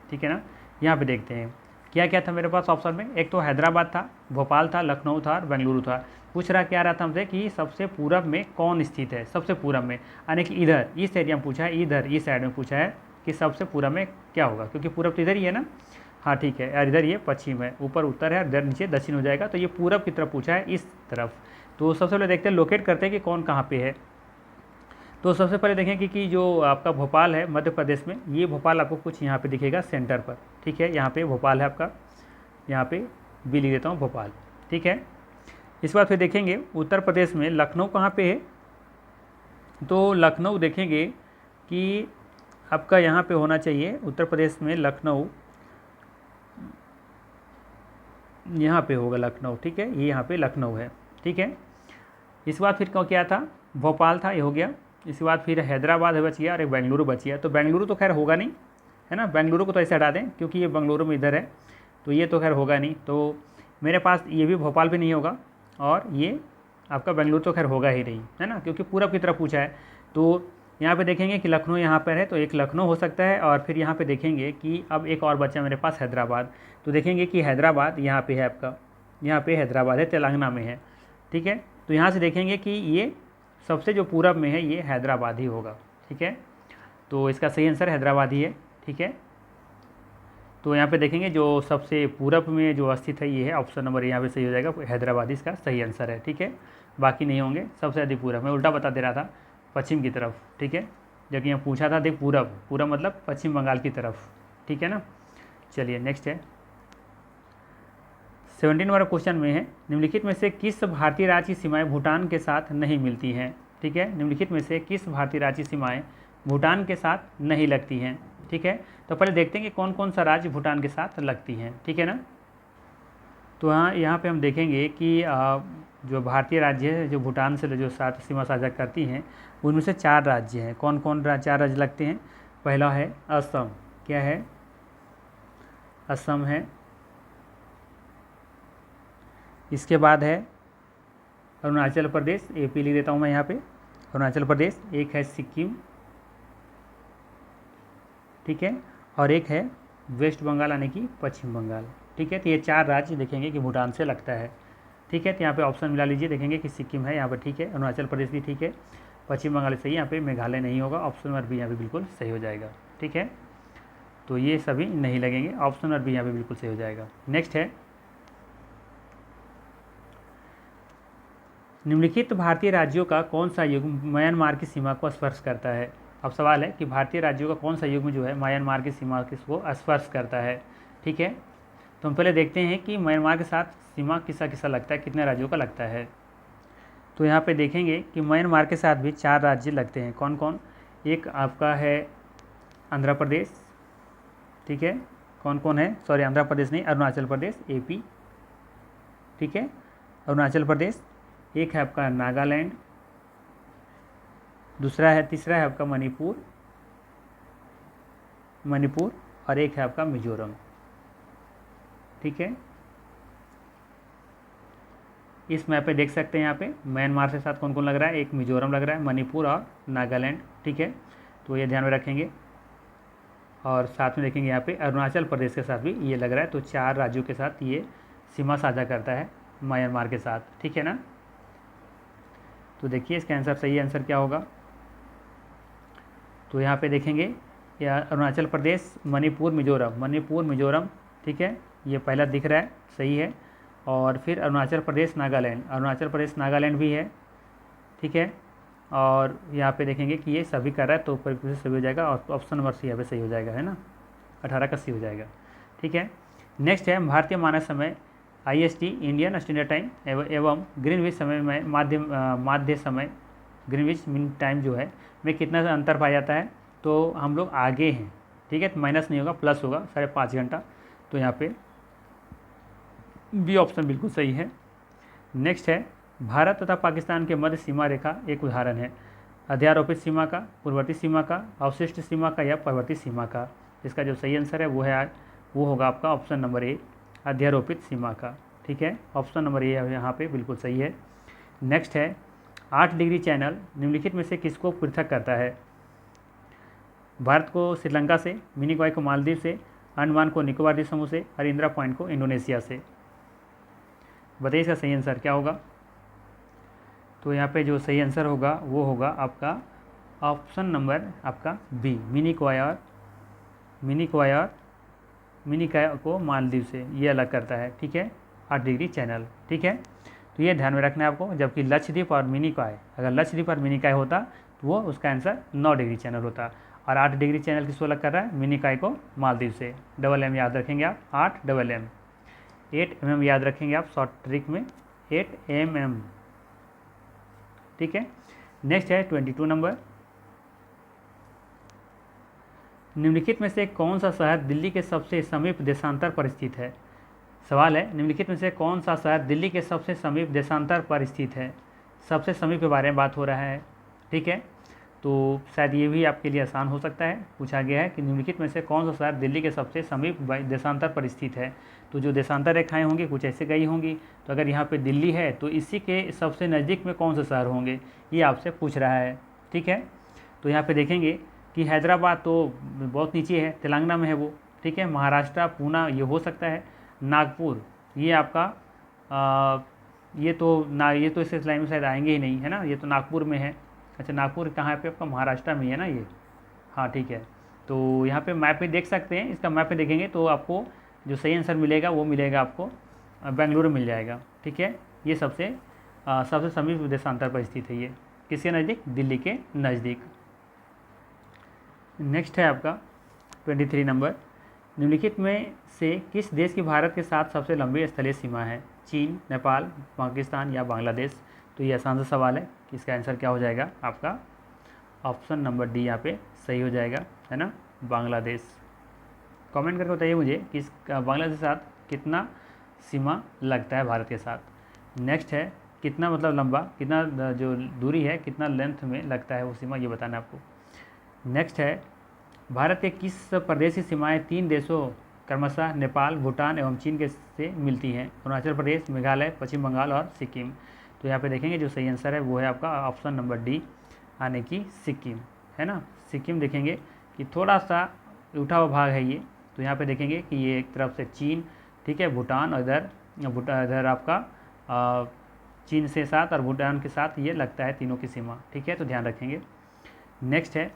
ठीक है ना, यहाँ पे देखते हैं क्या क्या था मेरे पास ऑप्शन में, एक तो हैदराबाद था, भोपाल था, लखनऊ था और बेंगलुरु था। पूछ रहा क्या रहा था हमसे कि सबसे पूरब में कौन स्थित है, सबसे पूरब में, यानी कि इधर इस एरिया में पूछा है, इधर इस साइड में पूछा है कि सबसे पूरब में क्या होगा, क्योंकि पूरब तो इधर ही है ना। हाँ ठीक है, और इधर ये पश्चिम है, ऊपर उत्तर है, इधर नीचे दक्षिण हो जाएगा, तो ये पूरब की तरफ पूछा है, इस तरफ। तो सबसे पहले देखते हैं, लोकेट करते हैं कि कौन कहाँ पे है। तो सबसे पहले देखें कि जो आपका भोपाल है मध्य प्रदेश में, ये भोपाल आपको कुछ यहाँ पे दिखेगा सेंटर पर। ठीक है, यहाँ पे भोपाल है आपका, यहाँ पे भी लिख देता हूँ भोपाल। ठीक है, इस बार फिर देखेंगे उत्तर प्रदेश में लखनऊ कहाँ पे है, तो लखनऊ देखेंगे कि आपका यहाँ पे होना चाहिए, उत्तर प्रदेश में लखनऊ यहाँ पे होगा लखनऊ। ठीक है, ये यहाँ पे लखनऊ है। ठीक है, इस बार फिर क्या था, भोपाल था, ये हो गया। इसके बाद फिर हैदराबाद बच गया और एक बेंगलुरु बच गया। तो बेंगलुरु तो खैर होगा नहीं, है ना, बेंगलुरु को तो ऐसे हटा दें क्योंकि ये बेंगलुरु में इधर है, तो ये तो खैर होगा नहीं। तो मेरे पास ये भी भोपाल भी नहीं होगा और ये आपका बेंगलुरु तो खैर होगा ही नहीं, है ना, क्योंकि पूरब की तरफ पूछा है। तो यहाँ पे देखेंगे कि लखनऊ यहाँ पर है, तो एक लखनऊ हो सकता है। और फिर यहाँ पे देखेंगे कि अब एक और बच्चा मेरे पास हैदराबाद, तो देखेंगे कि हैदराबाद यहाँ पे है आपका, यहाँ पे हैदराबाद है, तेलंगाना में है। ठीक है, तो यहाँ से देखेंगे कि ये सबसे जो पूरब में है ये हैदराबाद ही होगा। ठीक है, तो इसका सही आंसर हैदराबाद ही है। ठीक है, तो यहाँ पे देखेंगे जो सबसे पूरब में जो स्थित है ये है, ऑप्शन नंबर यहाँ पे सही हो जाएगा, हैदराबाद इसका सही आंसर है। ठीक है, बाकी नहीं होंगे, सबसे अधिक पूरब, मैं उल्टा बता दे रहा था, पश्चिम की तरफ। ठीक है, जबकि यहाँ पूछा था देख पूरब, पूरब मतलब पश्चिम बंगाल की तरफ। ठीक है ना, चलिए नेक्स्ट है 17 नंबर क्वेश्चन में है, निम्नलिखित में से किस भारतीय राज्य की सीमाएँ भूटान के साथ नहीं मिलती हैं। ठीक है, निम्नलिखित में से किस भारतीय राज्य की सीमाएँ भूटान के साथ नहीं लगती हैं। ठीक है, तो पहले देखते हैं कि कौन कौन सा राज्य भूटान के साथ लगती हैं। ठीक है ना, तो यहाँ पे हम देखेंगे कि जो भारतीय राज्य है जो भूटान से जो साथ सीमा साझा करती हैं, उनमें से 4 राज्य हैं। कौन कौन 4 राज्य लगते हैं, पहला है असम, क्या है, असम है। इसके बाद है अरुणाचल प्रदेश, AP लिख देता हूँ मैं यहाँ पे, अरुणाचल प्रदेश। एक है सिक्किम, ठीक है, और एक है वेस्ट बंगाल यानी कि पश्चिम बंगाल। ठीक है, तो ये 4 राज्य देखेंगे कि भूटान से लगता है। ठीक है, तो यहाँ पे ऑप्शन मिला लीजिए, देखेंगे कि सिक्किम है यहाँ पर, ठीक है, अरुणाचल प्रदेश भी ठीक है, पश्चिम बंगाल सही, यहाँ पे मेघालय नहीं होगा, ऑप्शन नंबर बी यहाँ पे बिल्कुल सही हो जाएगा। ठीक है, तो ये सभी नहीं लगेंगे, ऑप्शन नंबर बी यहाँ पे बिल्कुल सही हो जाएगा। नेक्स्ट है, निम्नलिखित भारतीय राज्यों का कौन सा युग म्यांमार की सीमा को स्पर्श करता है। अब सवाल है कि भारतीय राज्यों का कौन सा युग में जो है म्यांमार की सीमा को स्पर्श करता है। ठीक है, तो हम पहले देखते हैं कि म्यांमार के साथ सीमा किसा किसा लगता है, कितने राज्यों का लगता है। तो यहाँ पे देखेंगे कि म्यांमार के साथ भी 4 राज्य लगते हैं। कौन कौन, एक आपका है आंध्र प्रदेश, ठीक है, कौन कौन है, सॉरी आंध्र प्रदेश नहीं, अरुणाचल प्रदेश, AP, ठीक है, अरुणाचल प्रदेश। एक है आपका नागालैंड, तीसरा है आपका मणिपुर, और एक है आपका मिजोरम। ठीक है, इस मैप पे देख सकते हैं, यहाँ पे म्यांमार के साथ कौन कौन लग रहा है, एक मिजोरम लग रहा है, मणिपुर और नागालैंड। ठीक है, तो ये ध्यान में रखेंगे। और साथ में देखेंगे यहाँ पे अरुणाचल प्रदेश के साथ भी ये लग रहा है। तो 4 राज्यों के साथ ये सीमा साझा करता है म्यांमार के साथ। ठीक है ना, तो देखिए इसका आंसर, सही आंसर क्या होगा। तो यहाँ पे देखेंगे या अरुणाचल प्रदेश, मणिपुर, मिजोरम, ठीक है, ये पहला दिख रहा है, सही है। और फिर अरुणाचल प्रदेश, नागालैंड भी है, ठीक है। और यहाँ पे देखेंगे कि ये सभी कर रहा है, तो ऊपर से सभी हो जाएगा, और ऑप्शन नंबर सी यहाँ पे सही हो जाएगा, है ना, 18 का सी हो जाएगा। ठीक है, नेक्स्ट है भारतीय मानक समय IST इंडियन स्टैंडर्ड टाइम एवं ग्रीनविच समय में माध्य समय ग्रीनविच मीन टाइम जो है में कितना अंतर पाया जाता है, तो हम लोग आगे हैं, ठीक है। तो माइनस नहीं होगा, प्लस होगा 5.5 घंटा। तो यहाँ पे बी ऑप्शन बिल्कुल सही है। नेक्स्ट है भारत तथा पाकिस्तान के मध्य सीमा रेखा एक उदाहरण है। अध्यारोपित सीमा का, पूर्ववर्ती सीमा का, अवशिष्ट सीमा का या परवर्ती सीमा का। इसका जो सही आंसर है वो होगा आपका ऑप्शन नंबर ए, अध्यारोपित सीमा का, ठीक है। ऑप्शन नंबर ए यहाँ पे बिल्कुल सही है। नेक्स्ट है 8 डिग्री चैनल निम्नलिखित में से किसको पृथक करता है। भारत को श्रीलंका से, मिनिकॉय को मालदीव से, अंडमान को निकोबार द्वीप समूह से और इंदिरा पॉइंट को इंडोनेशिया से। बताइए इसका सही आंसर क्या होगा। तो यहाँ पे जो सही आंसर होगा वो होगा आपका ऑप्शन नंबर आपका बी, मिनिकॉय को मालदीव से ये अलग करता है, ठीक है, 8 डिग्री चैनल, ठीक है। तो ये ध्यान में रखना है आपको। जबकि लक्षद्वीप और मिनिकॉय, अगर लक्षद्वीप और मिनिकॉय होता तो वो उसका आंसर 9 डिग्री चैनल होता, और 8 डिग्री चैनल किसको अलग कर रहा है, मिनिकॉय को मालदीव से। डबल एम याद रखेंगे आप, 8 डबल एम, 8 mm याद रखेंगे आप शॉर्ट ट्रिक में, 8 mm, ठीक है। नेक्स्ट है 22 नंबर, निम्नलिखित में से कौन सा शहर दिल्ली के सबसे समीप देशांतर पर स्थित है। सवाल है निम्नलिखित में से कौन सा शहर दिल्ली के सबसे समीप देशांतर पर स्थित है। सबसे समीप के बारे में बात हो रहा है, ठीक है। तो शायद ये भी आपके लिए आसान हो सकता है। पूछा गया है कि निम्नलिखित में से कौन सा शहर दिल्ली के सबसे समीप देशांतर पर स्थित है। तो जो देशांतर रेखाएं होंगी कुछ ऐसे गई होंगी। तो अगर यहाँ पे दिल्ली है तो इसी के सबसे नज़दीक में कौन से शहर होंगे, ये आपसे पूछ रहा है, ठीक है। तो यहाँ पे देखेंगे कि हैदराबाद तो बहुत नीचे है, तेलंगाना में है वो, ठीक है। महाराष्ट्र, पूना ये हो सकता है, नागपुर ये आपका ये तो इस लाइन में शायद आएंगे ही नहीं, है ना। ये तो नागपुर में है। अच्छा, नागपुर कहाँ पे आपका, महाराष्ट्र में है ना ये, हाँ ठीक है। तो यहाँ पे मैप में देख सकते हैं, इसका मैप में देखेंगे तो आपको जो सही आंसर मिलेगा वो मिलेगा आपको बेंगलुरु मिल जाएगा, ठीक है। ये सबसे समीप देशांतर पर स्थित है, ये किसके नज़दीक, दिल्ली के नज़दीक। नेक्स्ट है आपका 23 नंबर, निम्नलिखित में से किस देश की भारत के साथ सबसे लंबी स्थलीय सीमा है। चीन, नेपाल, पाकिस्तान या बांग्लादेश। तो ये आसान सा सवाल है कि इसका आंसर क्या हो जाएगा आपका ऑप्शन नंबर डी यहाँ पे सही हो जाएगा, है ना, बांग्लादेश। कमेंट करके बताइए मुझे कि इस बांग्लादेश के साथ कितना सीमा लगता है भारत के साथ। नेक्स्ट है कितना मतलब लंबा, कितना जो दूरी है कितना लेंथ में लगता है वो सीमा, ये बताना है आपको। नेक्स्ट है भारत के किस प्रदेश की सीमाएँ 3 देशों क्रमशः नेपाल, भूटान एवं चीन के से मिलती हैं। अरुणाचल प्रदेश, मेघालय, पश्चिम बंगाल और सिक्किम। तो यहाँ पे देखेंगे जो सही आंसर है वो है आपका ऑप्शन नंबर डी, यानी कि सिक्किम, है ना। सिक्किम देखेंगे कि थोड़ा सा उठा हुआ भाग है ये। तो यहाँ पे देखेंगे कि ये एक तरफ से चीन, ठीक है, भूटान, और इधर आपका चीन से साथ और भूटान के साथ ये लगता है तीनों की सीमा, ठीक है। तो ध्यान रखेंगे। नेक्स्ट है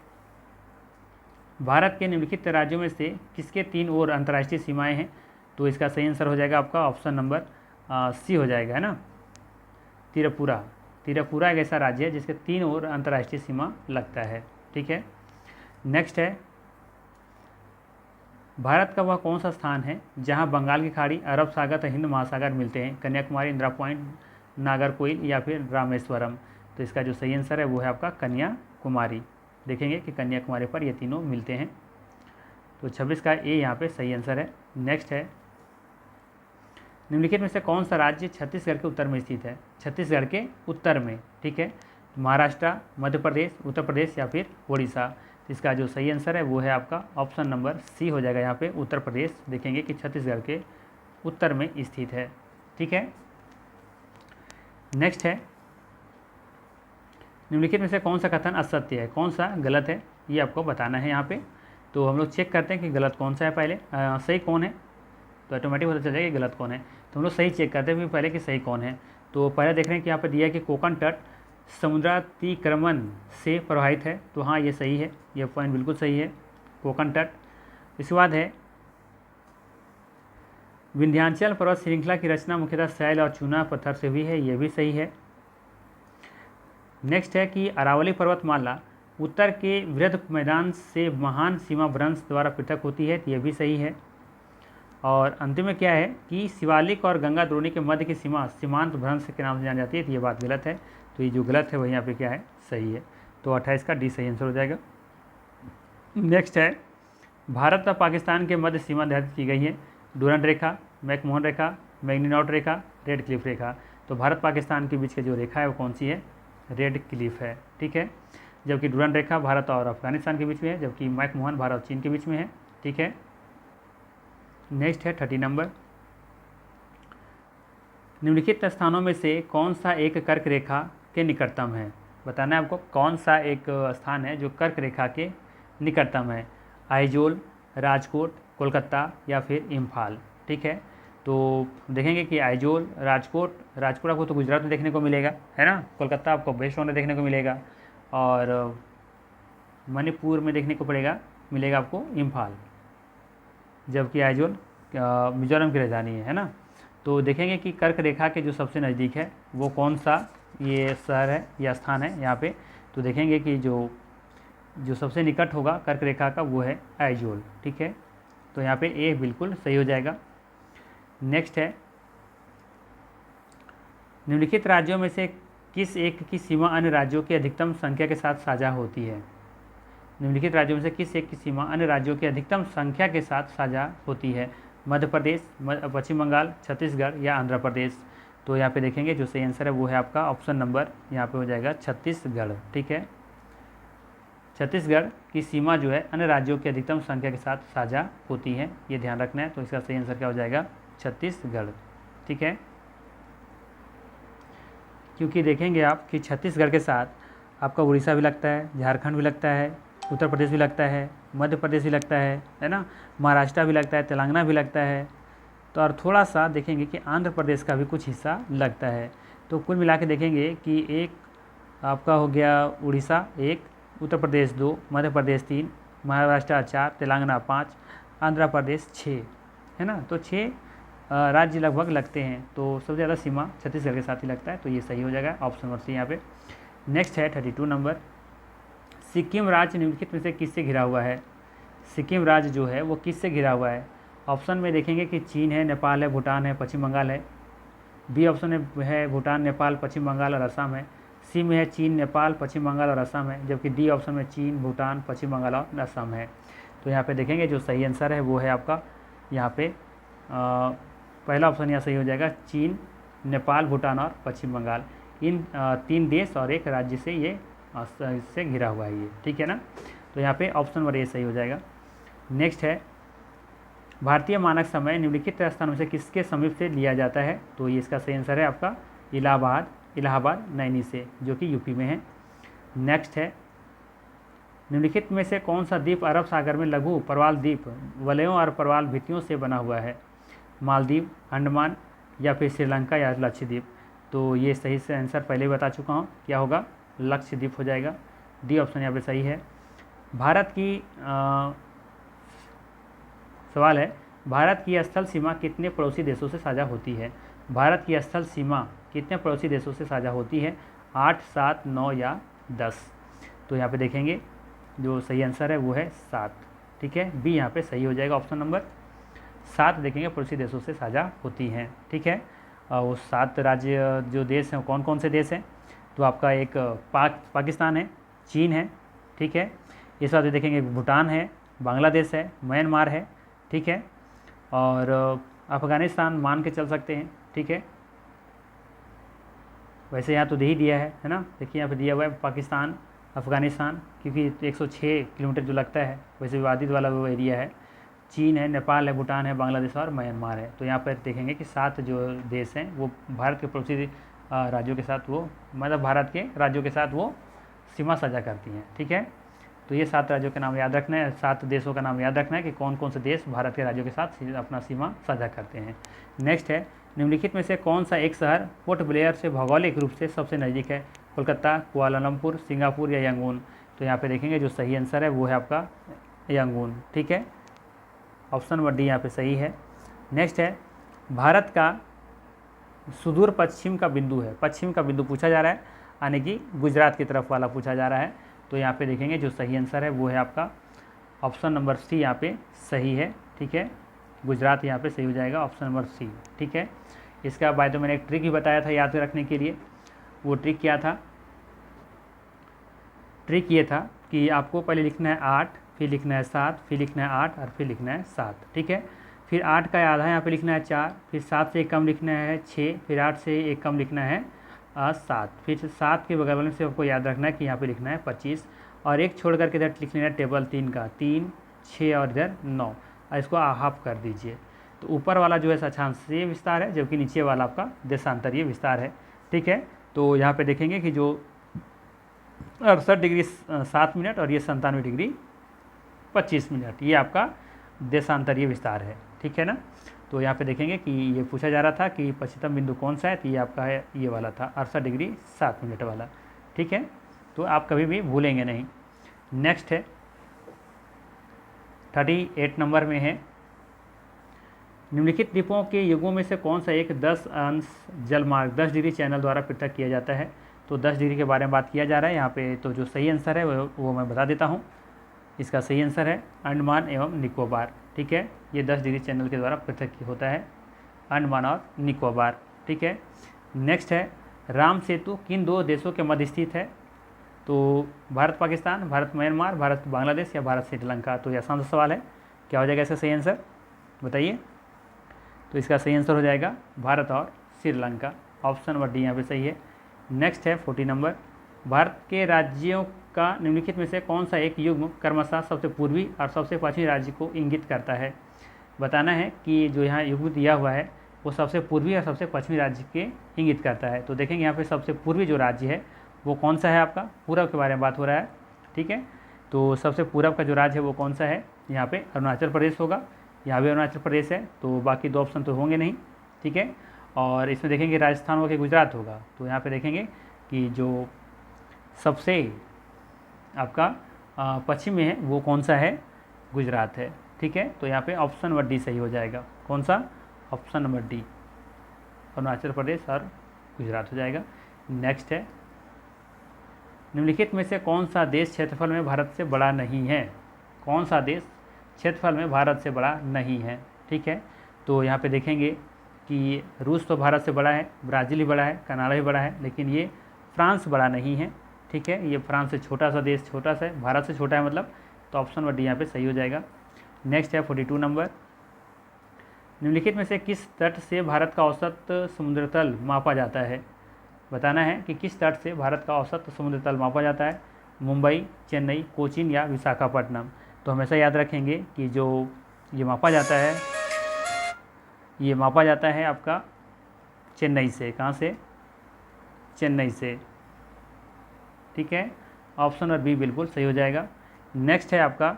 भारत के निम्नलिखित राज्यों में से किसके 3 और अंतर्राष्ट्रीय सीमाएं हैं। तो इसका सही आंसर हो जाएगा आपका ऑप्शन नंबर सी हो जाएगा, है ना, त्रिपुरा एक ऐसा राज्य है जिसके 3 और अंतर्राष्ट्रीय सीमा लगता है, ठीक है। नेक्स्ट है भारत का वह कौन सा स्थान है जहां बंगाल की खाड़ी, अरब सागर तथा हिंद महासागर मिलते हैं। कन्याकुमारी, इंदिरा पॉइंट, नागरकोइल या फिर रामेश्वरम। तो इसका जो सही आंसर है वो है आपका कन्याकुमारी। देखेंगे कि कन्याकुमारी पर ये तीनों मिलते हैं। तो 26 का ए यहाँ पे सही आंसर है। नेक्स्ट है निम्नलिखित में से कौन सा राज्य छत्तीसगढ़ के उत्तर में स्थित है। छत्तीसगढ़ के उत्तर में, ठीक है, महाराष्ट्र, मध्य प्रदेश, उत्तर प्रदेश या फिर उड़ीसा। तो इसका जो सही आंसर है वो है आपका ऑप्शन नंबर सी हो जाएगा यहाँ पे उत्तर प्रदेश। देखेंगे कि छत्तीसगढ़ के उत्तर में स्थित है, ठीक है। नेक्स्ट है निम्नलिखित में से कौन सा कथन असत्य है, कौन सा गलत है, ये आपको बताना है यहाँ पे। तो हम लोग चेक करते हैं कि गलत कौन सा है पहले, सही कौन है, तो ऑटोमेटिक पता चल जाएगा कि गलत कौन है। तो हम लोग सही चेक करते हैं पहले कि सही कौन है। तो पहले देख रहे हैं कि यहाँ पर दिया है कि कोकण तट समुद्रातिक्रमण से प्रभावित है। तो हाँ ये सही है, ये पॉइंट बिल्कुल सही है, कोकण तट। इसके बाद है विंध्याचल पर्वत श्रृंखला की रचना मुख्यतः शैल और चूना पत्थर से हुई है, ये भी सही है। नेक्स्ट है कि अरावली पर्वतमाला उत्तर के वृहद मैदान से महान सीमा भ्रंश द्वारा पृथक होती है, तो यह भी सही है। और अंतिम में क्या है कि शिवालिक और गंगा द्रोणी के मध्य की सीमा सीमांत भ्रंश के नाम से जानी जाती है, तो ये बात गलत है। तो ये जो गलत है वही यहाँ पे क्या है, सही है। तो 28 का डी सही आंसर हो जाएगा। नेक्स्ट है, भारत और पाकिस्तान के मध्य सीमा निर्धारित की गई है। डूरंड रेखा, मैकमोहन रेखा, मैग्नीनॉट रेखा, रेड क्लिफ रेखा। तो भारत पाकिस्तान के बीच की जो रेखा है वो कौन सी है, रेड क्लिफ है, ठीक है। जबकि डूरंड रेखा भारत और अफगानिस्तान के बीच में है, जबकि मैकमोहन भारत और चीन के बीच में है, ठीक है। नेक्स्ट है 30 नंबर, निम्नलिखित स्थानों में से कौन सा एक कर्क रेखा के निकटतम है। बताना है आपको कौन सा एक स्थान है जो कर्क रेखा के निकटतम है। आइजोल, राजकोट, कोलकाता या फिर इम्फाल, ठीक है। तो देखेंगे कि आइजोल, राजकोट आपको तो गुजरात में देखने को मिलेगा, है ना। कोलकाता आपको वेस्ट बंगाल में देखने को मिलेगा, और मणिपुर में देखने को मिलेगा आपको इम्फाल, जबकि आइजोल मिजोरम की राजधानी है ना। तो देखेंगे कि कर्क रेखा के जो सबसे नज़दीक है वो कौन सा ये शहर है या स्थान है यहाँ पे। तो देखेंगे कि जो सबसे निकट होगा कर्क रेखा का वो है आइजोल, ठीक है। तो यहाँ पे ए बिल्कुल सही हो जाएगा। नेक्स्ट है, निम्नलिखित राज्यों में से किस एक की सीमा अन्य राज्यों की अधिकतम संख्या के साथ साझा होती है। निम्नलिखित राज्यों में से किस एक की सीमा अन्य राज्यों की अधिकतम संख्या के साथ साझा होती है। मध्य प्रदेश, पश्चिम बंगाल, छत्तीसगढ़ या आंध्र प्रदेश। तो यहाँ पे देखेंगे जो सही आंसर है वो है आपका ऑप्शन नंबर यहाँ पे हो जाएगा छत्तीसगढ़, ठीक है। छत्तीसगढ़ की सीमा जो है अन्य राज्यों की अधिकतम संख्या के साथ साझा होती है, ये ध्यान रखना है। तो इसका सही आंसर क्या हो जाएगा, छत्तीसगढ़, ठीक है। क्योंकि देखेंगे आप कि छत्तीसगढ़ के साथ आपका उड़ीसा भी लगता है, झारखंड भी लगता है, उत्तर प्रदेश भी लगता है, मध्य प्रदेश भी लगता है ना, महाराष्ट्र भी लगता है, तेलंगाना भी लगता है। तो और थोड़ा सा देखेंगे कि आंध्र प्रदेश का भी कुछ हिस्सा लगता है। तो कुल मिला के देखेंगे कि एक आपका हो गया उड़ीसा 1, उत्तर प्रदेश 2, मध्य प्रदेश 3, महाराष्ट्र 4, तेलंगाना 5, आंध्र प्रदेश 6, है ना। तो 6 राज्य लगभग लगते हैं। तो सबसे ज़्यादा सीमा छत्तीसगढ़ के साथ ही लगता है, तो ये सही हो जाएगा ऑप्शन नंबर सी यहाँ पे। नेक्स्ट है 32 नंबर, सिक्किम राज्य निम्नलिखित में से किससे घिरा हुआ है। सिक्किम राज्य जो है वो किससे घिरा हुआ है। ऑप्शन में देखेंगे कि चीन है, नेपाल है, भूटान है, पश्चिम बंगाल है। बी ऑप्शन में है भूटान, नेपाल, पश्चिम बंगाल और असम है। सी में है चीन, नेपाल, पश्चिम बंगाल और असम है। जबकि डी ऑप्शन में चीन, भूटान, पश्चिम बंगाल और असम है। तो यहाँ पे देखेंगे जो सही आंसर है वो है आपका यहाँ पे पहला ऑप्शन यहाँ सही हो जाएगा, चीन, नेपाल, भूटान और पश्चिम बंगाल। इन 3 देश और एक राज्य से ये इससे घिरा हुआ है ये, ठीक है ना। तो यहाँ पे ऑप्शन नंबर ए सही हो जाएगा। नेक्स्ट है, भारतीय मानक समय निम्नलिखित स्थानों से किसके समीप से लिया जाता है। तो ये इसका सही आंसर है आपका इलाहाबाद नैनी से, जो कि यूपी में है। नेक्स्ट है, निम्नलिखित में से कौन सा द्वीप अरब सागर में लघु प्रवाल द्वीप वलयों और प्रवाल भित्तियों से बना हुआ है। मालदीव, अंडमान या फिर श्रीलंका या लक्षद्वीप। तो ये सही से आंसर पहले ही बता चुका हूँ, क्या होगा, लक्षद्वीप हो जाएगा। डी ऑप्शन यहाँ पे सही है। भारत की सवाल है, भारत की स्थल सीमा कितने पड़ोसी देशों से साझा होती है। भारत की स्थल सीमा कितने पड़ोसी देशों से साझा होती है, 8, 7, 9 या 10। तो यहाँ पे देखेंगे जो सही आंसर है वो है 7, ठीक है। बी यहाँ पे सही हो जाएगा ऑप्शन नंबर 7 देखेंगे पड़ोसी देशों से साझा होती हैं, ठीक है। वो 7 राज्य जो देश हैं कौन कौन से देश हैं। तो आपका एक पाकिस्तान है, चीन है, ठीक है। इस बात देखेंगे भूटान है, बांग्लादेश है, म्यांमार है, ठीक है। और अफ़गानिस्तान मान के चल सकते हैं, ठीक है। वैसे यहाँ तो दे ही दिया है ना। देखिए यहाँ पे दिया हुआ है पाकिस्तान, अफ़गानिस्तान, क्योंकि 106 किलोमीटर जो लगता है वैसे विवादित वाला वो एरिया है। चीन है, नेपाल है, भूटान है, बांग्लादेश और म्यांमार है। तो यहाँ पर देखेंगे कि 7 जो देश हैं वो भारत के पड़ोसी राज्यों के साथ वो मतलब भारत के राज्यों के साथ वो सीमा साझा करती हैं, ठीक है। तो ये 7 राज्यों के नाम याद रखना है, 7 देशों का नाम याद रखना है कि कौन कौन से देश भारत के राज्यों के साथ अपना सीमा साझा करते हैं। नेक्स्ट है, निम्नलिखित में से कौन सा एक शहर पोर्ट ब्लेयर से भौगोलिक रूप से सबसे नज़दीक है। कोलकाता, कुआलालंपुर, सिंगापुर या यंगून। तो यहाँ पे देखेंगे जो सही आंसर है वो है आपका यंगून, ठीक है। ऑप्शन नंबर डी यहाँ पे सही है। नेक्स्ट है, भारत का सुदूर पश्चिम का बिंदु है, पश्चिम का बिंदु पूछा जा रहा है, यानी कि गुजरात की तरफ वाला पूछा जा रहा है। तो यहाँ पे देखेंगे जो सही आंसर है वो है आपका ऑप्शन नंबर सी यहाँ पे सही है, ठीक है। गुजरात यहाँ पे सही हो जाएगा, ऑप्शन नंबर सी। ठीक है, इसका बाद मैंने एक ट्रिक भी बताया था याद रखने के लिए। वो ट्रिक क्या था? ट्रिक ये था कि आपको पहले लिखना है 8, फिर लिखना है 7, फिर लिखना है 8 और फिर लिखना है 7। ठीक है, फिर 8 का आधा यहाँ पे लिखना है 4, फिर 7 से एक कम लिखना है 6, फिर 8 से एक कम लिखना है 7, फिर 7 के बगल में से आपको याद रखना है कि यहाँ पे लिखना है 25, और एक छोड़ करके इधर लिख लेना है टेबल 3 का 3, 6 और इधर 9, और इसको हाफ कर दीजिए। तो ऊपर वाला जो है अक्षांशीय विस्तार है, जबकि नीचे वाला आपका देशांतरीय विस्तार है। ठीक है, तो यहाँ पे देखेंगे कि जो 68 डिग्री 7 मिनट और ये 97 डिग्री 25 मिनट, ये आपका देशांतरीय विस्तार है। ठीक है ना, तो यहाँ पे देखेंगे कि ये पूछा जा रहा था कि पश्चिमतम बिंदु कौन सा है, तो ये आपका है, ये वाला था 68 डिग्री 7 मिनट वाला। ठीक है, तो आप कभी भी भूलेंगे नहीं। नेक्स्ट है 38 नंबर में है, निम्नलिखित द्वीपों के युगों में से कौन सा एक 10 अंश जलमार्ग 10 डिग्री चैनल द्वारा पृथक किया जाता है। तो 10 डिग्री के बारे में बात किया जा रहा है यहाँ पे। तो जो सही आंसर है वो मैं बता देता हूँ। इसका सही आंसर है अंडमान एवं निकोबार। ठीक है, ये 10 डिग्री चैनल के द्वारा पृथक होता है, अंडमान और निकोबार। ठीक है, नेक्स्ट है राम सेतु किन दो देशों के मध्य स्थित है। तो भारत पाकिस्तान, भारत म्यांमार, भारत बांग्लादेश या भारत श्रीलंका। तो ये आसान सा सवाल है, क्या हो जाएगा इसका सही आंसर बताइए। तो इसका सही आंसर हो जाएगा भारत और श्रीलंका, ऑप्शन नंबर डी यहाँ पे सही है। नेक्स्ट है 40 नंबर, भारत के राज्यों का निम्नलिखित में से कौन सा एक युग्म क्रमशः सबसे पूर्वी और सबसे पश्चिमी राज्य को इंगित करता है। बताना है कि जो यहाँ युग्म दिया हुआ है वो सबसे पूर्वी और सबसे पश्चिमी राज्य के इंगित करता है। तो देखेंगे यहाँ पे सबसे पूर्वी जो राज्य है वो कौन सा है, आपका पूरब के बारे में बात हो रहा है। ठीक है, तो सबसे पूरब का जो राज्य है वो कौन सा है, यहाँ पे अरुणाचल प्रदेश होगा, यहाँ भी अरुणाचल प्रदेश है, तो बाकी दो ऑप्शन तो होंगे नहीं। ठीक है, और इसमें देखेंगे राजस्थान होगा कि गुजरात होगा। तो यहाँ पे देखेंगे कि जो सबसे आपका पश्चिम में है वो कौन सा है, गुजरात है। ठीक है, तो यहाँ पे ऑप्शन नंबर डी सही हो जाएगा। कौन सा, option number D, Arunachal Pradesh और गुजरात हो जाएगा। नेक्स्ट है निम्नलिखित में से कौन सा देश क्षेत्रफल में भारत से बड़ा नहीं है। कौन सा देश क्षेत्रफल में भारत से बड़ा नहीं है। ठीक है, तो यहाँ पे देखेंगे कि रूस तो भारत से बड़ा है, ब्राज़ील भी बड़ा है, कनाडा भी बड़ा है, लेकिन ये फ्रांस बड़ा नहीं है। ठीक है, ये फ्रांस से छोटा सा देश, छोटा सा है, भारत से छोटा है मतलब। तो ऑप्शन नंबर डी यहाँ पे सही हो जाएगा। नेक्स्ट है 42 नंबर, निम्नलिखित में से किस तट से भारत का औसत समुद्र तल मापा जाता है। बताना है कि किस तट से भारत का औसत समुद्र तल मापा जाता है, मुंबई, चेन्नई, कोचीन या विशाखापट्टनम। तो हमेशा याद रखेंगे कि जो ये मापा जाता है, ये मापा जाता है आपका चेन्नई से। कहाँ से, चेन्नई से। ठीक है, ऑप्शन नंबर बी बिल्कुल सही हो जाएगा। नेक्स्ट है आपका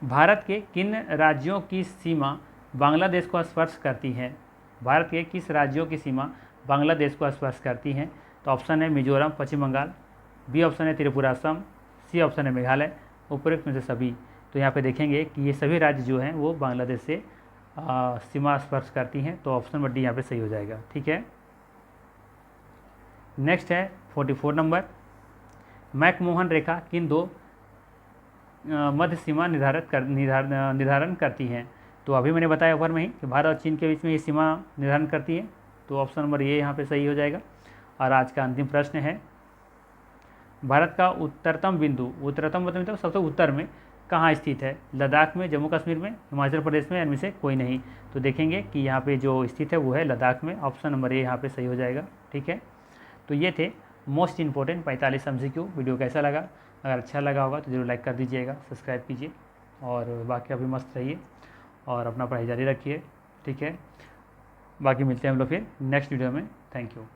भारत के किन राज्यों की सीमा बांग्लादेश को स्पर्श करती है। भारत के किस राज्यों की सीमा बांग्लादेश को स्पर्श करती हैं। तो ऑप्शन है मिजोरम, पश्चिम बंगाल, बी ऑप्शन है त्रिपुरा, असम, सी ऑप्शन है मेघालय, उपरोक्त में से सभी। तो यहाँ पे देखेंगे कि ये सभी राज्य जो हैं वो बांग्लादेश से सीमा स्पर्श करती हैं। तो ऑप्शन नंबर डी यहाँ पे सही हो जाएगा। ठीक है, नेक्स्ट है 44 नंबर, मैकमोहन रेखा किन दो मध्य सीमा निर्धारण करती हैं। तो अभी मैंने बताया ऊपर में ही कि भारत और चीन के बीच में ये सीमा निर्धारण करती है। तो ऑप्शन नंबर ये यहाँ पे सही हो जाएगा। और आज का अंतिम प्रश्न है, भारत का उत्तरतम बिंदु, उत्तरतम मतलब सबसे उत्तर में कहाँ स्थित है। लद्दाख में, जम्मू कश्मीर में, हिमाचल प्रदेश में, इनमें से कोई नहीं। तो देखेंगे कि यहाँ पे जो स्थित है वो है लद्दाख में, ऑप्शन नंबर ए यहाँ पे सही हो जाएगा। ठीक है, तो ये थे मोस्ट इंपॉर्टेंट 45 MCQ। वीडियो कैसा लगा, अगर अच्छा लगा होगा तो जरूर लाइक कर दीजिएगा, सब्सक्राइब कीजिए, और बाकी अभी मस्त रहिए और अपना पढ़ाई जारी रखिए। ठीक है, बाकी मिलते हैं हम लोग फिर नेक्स्ट वीडियो में। Thank you.